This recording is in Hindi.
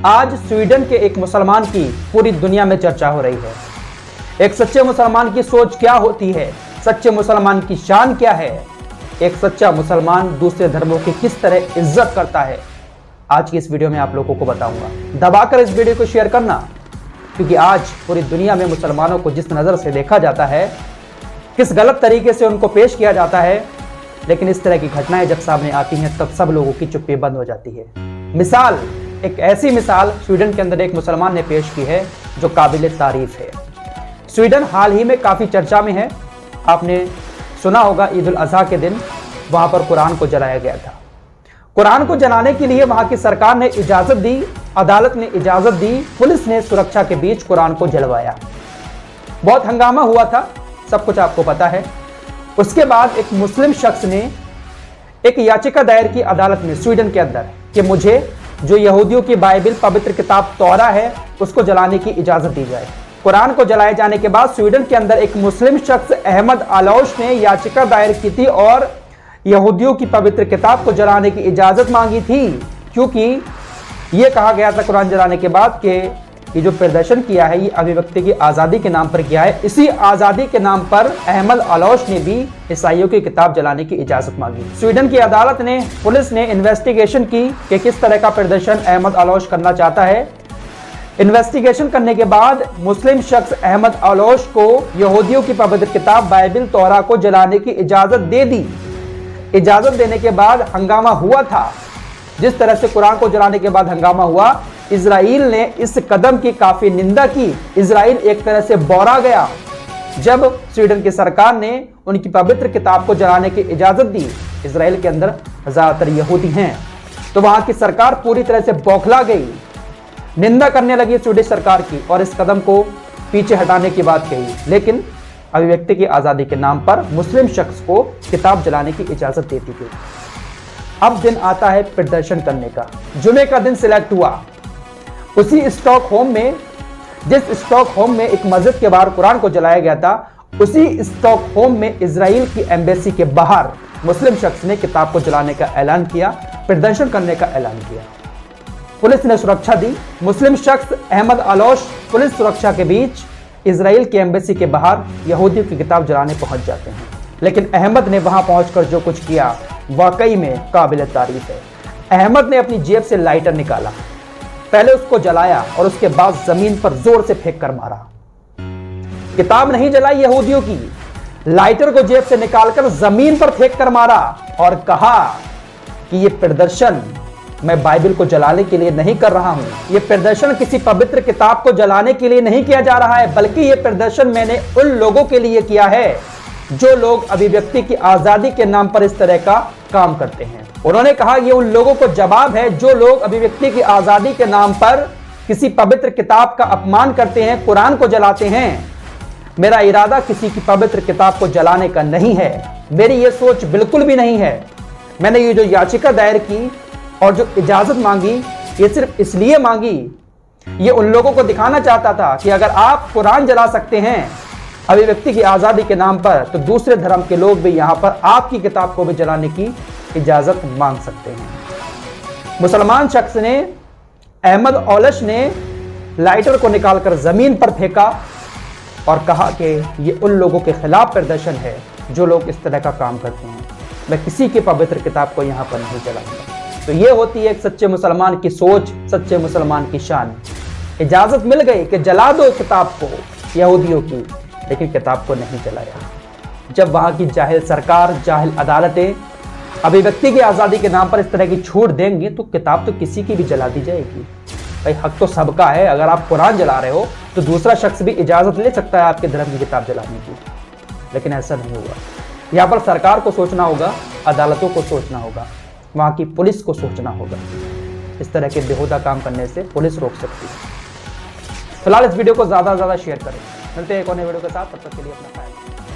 आज स्वीडन के एक मुसलमान की पूरी दुनिया में चर्चा हो रही है। एक सच्चे मुसलमान की सोच क्या होती है, सच्चे मुसलमान की शान क्या है, एक सच्चा मुसलमान दूसरे धर्मों की किस तरह इज्जत करता है, आज की इस वीडियो में आप लोगों को बताऊंगा। दबाकर इस वीडियो को शेयर करना, क्योंकि आज पूरी दुनिया में मुसलमानों को जिस नज़र से देखा जाता है, किस गलत तरीके से उनको पेश किया जाता है, लेकिन इस तरह की घटनाएं जब सामने आती हैं तब सब लोगों की चुप्पी बंद हो जाती है। मिसाल, एक ऐसी मिसाल स्वीडन के अंदर एक मुसलमान ने पेश की है जो काबिल तारीफ है। स्वीडन हाल ही में काफ़ी चर्चा में है। आपने सुना होगा ईद उल अज़हा के दिन वहाँ पर कुरान को जलाया गया था। कुरान को जलाने के लिए वहाँ की सरकार ने इजाज़त दी, अदालत ने इजाज़त दी, पुलिस ने सुरक्षा के बीच कुरान को जलवाया। बहुत हंगामा हुआ था, सब कुछ आपको पता है। उसके बाद एक मुस्लिम शख्स ने एक याचिका दायर की अदालत में स्वीडन के अंदर कि मुझे जो यहूदियों की बाइबिल पवित्र किताब तौरा है उसको जलाने की इजाज़त दी जाए। कुरान को जलाए जाने के बाद स्वीडन के अंदर एक मुस्लिम शख्स अहमद आलोश ने याचिका दायर की थी और यहूदियों की पवित्र किताब को जलाने की इजाज़त मांगी थी, क्योंकि ये कहा गया था कुरान जलाने के बाद कि ये जो प्रदर्शन किया है ये अभिव्यक्ति की आज़ादी के नाम पर किया है। इसी आज़ादी के नाम पर अहमद आलोश ने भी ईसाइयों की किताब जलाने की इजाज़त मांगी। स्वीडन की अदालत ने, पुलिस ने इन्वेस्टिगेशन की कि किस तरह का प्रदर्शन अहमद आलोश करना चाहता है। इन्वेस्टिगेशन करने के बाद मुस्लिम शख्स अहमद आलोश को यहूदियों की पवित्र किताब बाइबिल तौरा को जलाने की इजाज़त दे दी। इजाज़त देने के बाद हंगामा हुआ था। जिस तरह से कुरान को जलाने के बाद हंगामा हुआ, इजराइल ने इस कदम की काफ़ी निंदा की। इजराइल एक तरह से बौरा गया जब स्वीडन की सरकार ने उनकी पवित्र किताब को जलाने की इजाज़त दी। इजराइल के अंदर ज़्यादातर यहूदी हैं, तो वहाँ की सरकार पूरी तरह से बौखला गई, निंदा करने लगी स्वीडिश सरकार की और इस कदम को पीछे हटाने की बात कही। लेकिन अभिव्यक्ति की आज़ादी के नाम पर मुस्लिम शख्स को किताब जलाने की इजाज़त दे दी गई। अब दिन आता है प्रदर्शन करने का। जुमे का दिन सिलेक्ट हुआ। उसी स्टॉकहोम में, जिस स्टॉकहोम में एक मस्जिद के बाहर कुरान को जलाया गया था, उसी स्टॉकहोम में इजराइल की एम्बेसी के बाहर मुस्लिम शख्स ने किताब को जलाने का ऐलान किया, प्रदर्शन करने का ऐलान किया। पुलिस ने सुरक्षा दी। मुस्लिम शख्स अहमद आलोश पुलिस सुरक्षा के बीच इजराइल की एम्बेसी के बाहर यहूदियों की किताब जलाने पहुंच जाते हैं। लेकिन अहमद ने वहां पहुंचकर जो कुछ किया वाकई में काबिल तारीफ है। अहमद ने अपनी जेब से लाइटर निकाला, पहले उसको जलाया और उसके बाद जमीन पर जोर से फेंक कर मारा। किताब नहीं जलाई यहूदियों की, लाइटर को जेब से निकालकर जमीन पर फेंक कर मारा और कहा कि यह प्रदर्शन मैं बाइबिल को जलाने के लिए नहीं कर रहा हूं, यह प्रदर्शन किसी पवित्र किताब को जलाने के लिए नहीं किया जा रहा है, बल्कि यह प्रदर्शन मैंने उन लोगों के लिए किया है जो लोग अभिव्यक्ति की आजादी के नाम पर इस तरह का काम करते हैं। उन्होंने कहा यह उन लोगों को जवाब है जो लोग अभिव्यक्ति की आजादी के नाम पर किसी पवित्र किताब का अपमान करते हैं, कुरान को जलाते हैं। मेरा इरादा किसी की पवित्र किताब को जलाने का नहीं है, मेरी यह सोच बिल्कुल भी नहीं है। मैंने ये जो याचिका दायर की और जो इजाजत मांगी, ये सिर्फ इसलिए मांगी, ये उन लोगों को दिखाना चाहता था कि अगर आप कुरान जला सकते हैं अभिव्यक्ति की आज़ादी के नाम पर, तो दूसरे धर्म के लोग भी यहाँ पर आपकी किताब को भी जलाने की इजाज़त मांग सकते हैं। मुसलमान शख्स ने, अहमद आलोश ने लाइटर को निकालकर ज़मीन पर फेंका और कहा कि ये उन लोगों के खिलाफ प्रदर्शन है जो लोग इस तरह का काम करते हैं। मैं किसी की पवित्र किताब को यहाँ पर नहीं जलाऊंगा। तो ये होती है एक सच्चे मुसलमान की सोच, सच्चे मुसलमान की शान। इजाज़त मिल गई कि जला दो किताब को यहूदियों की, लेकिन किताब को नहीं जलाया। जब वहाँ की जाहिल सरकार, जाहिल अदालतें अभिव्यक्ति की आज़ादी के नाम पर इस तरह की छूट देंगी तो किताब तो किसी की भी जला दी जाएगी। भाई हक तो सबका है। अगर आप कुरान जला रहे हो तो दूसरा शख्स भी इजाज़त ले सकता है आपके धर्म की किताब जलाने की, लेकिन ऐसा नहीं हुआ। यहाँ पर सरकार को सोचना होगा, अदालतों को सोचना होगा, वहाँ की पुलिस को सोचना होगा। इस तरह के बेहुदा काम करने से पुलिस रोक सकती है। फिलहाल इस वीडियो को ज़्यादा से ज़्यादा शेयर करें। मिलते हैं एक और नए वीडियो के साथ, तब तक के लिए अपना ख्याल रखें।